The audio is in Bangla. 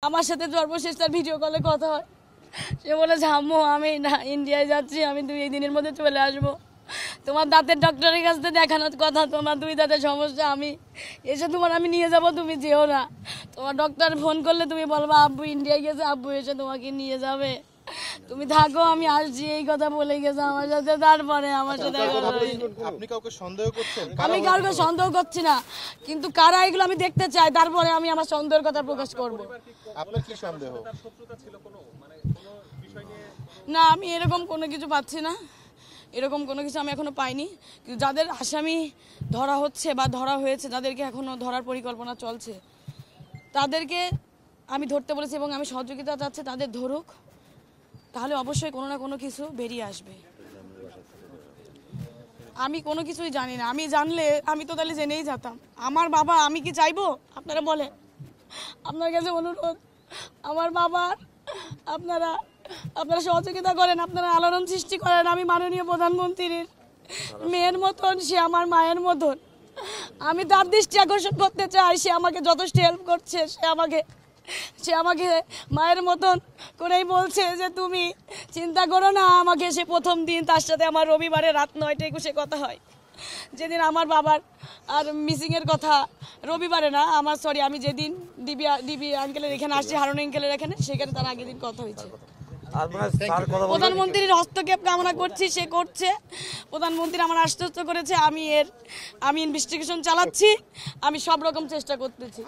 আমার সাথে সর্বশেষ তার ভিডিও কলে কথা হয়। সে বলেছে আম্মু আমি না ইন্ডিয়ায় যাচ্ছি, আমি 2 দিনের মধ্যে চলে আসবো। তোমার দাঁতের ডক্টরের কাছ থেকে দেখানোর কথা, তোমার 2 দাঁতের সমস্যা, আমি এসে তোমার আমি নিয়ে যাব, তুমি যেও না। তোমার ডক্টর ফোন করলে তুমি বলবা আব্বু ইন্ডিয়ায় গেছে, আব্বু এসে তোমাকে নিয়ে যাবে, তুমি থাকো আমি আসছি, এই কথা বলে গেছে আমার সাথে। তারপরে আমার সাথে আপনি কাউকে সন্দেহ করছেন? আমি কাউকে সন্দেহ করছি না, কিন্তু কারা এগুলো আমি দেখতে চাই, তারপরে আমি আমার সন্দেহের কথা প্রকাশ করব। আপনার কি সন্দেহ? না আমি এরকম কোনো কিছু পাচ্ছি না, এরকম কোনো কিছু আমি এখনো পাইনি। কিন্তু যাদের আসামি ধরা হচ্ছে বা ধরা হয়েছে, যাদেরকে এখনো ধরার পরিকল্পনা চলছে, তাদেরকে আমি ধরতে বলেছি এবং আমি সহযোগিতা চাচ্ছি, তাদের ধরুক, তাহলে অবশ্যই কোনো না কোনো কিছু বেরিয়ে আসবে। আমি কোনো কিছুই জানি না, আমি জানলে আমি তো তাহলে জেনেই যেতাম। আমার বাবা, আমি কি চাইবো? আপনারা বলেন, আপনার কাছে অনুরোধ, আমার বাবার আপনারা সহযোগিতা করেন, আপনারা আলোড়ন সৃষ্টি করেন। আমি মাননীয় প্রধানমন্ত্রীর মেয়ের মতন, সে আমার মায়ের মতন, আমি তার দৃষ্টি আকর্ষণ করতে চাই। সে আমাকে যথেষ্ট হেল্প করছে, সে আমাকে মায়ের মতন করেই বলছে যে তুমি চিন্তা করো না। আমাকে সে প্রথম দিন তার সাথে আমার রবিবারে রাত 9টায় একুশে কথা হয়, যেদিন আমার বাবার আর মিসিংয়ের কথা, রবিবারে না আমার আমি যেদিন ডিবি আঙ্কেলের এখানে আসছি, হারুন আঙ্কেলের এখানে, সেখানে তার আগের দিন কথা হয়েছে। প্রধানমন্ত্রীর হস্তক্ষেপ কামনা করছি, সে করছে। প্রধানমন্ত্রী আমার আশ্বস্ত করেছে, আমি ইনভেস্টিগেশন চালাচ্ছি, আমি সব রকম চেষ্টা করতেছি।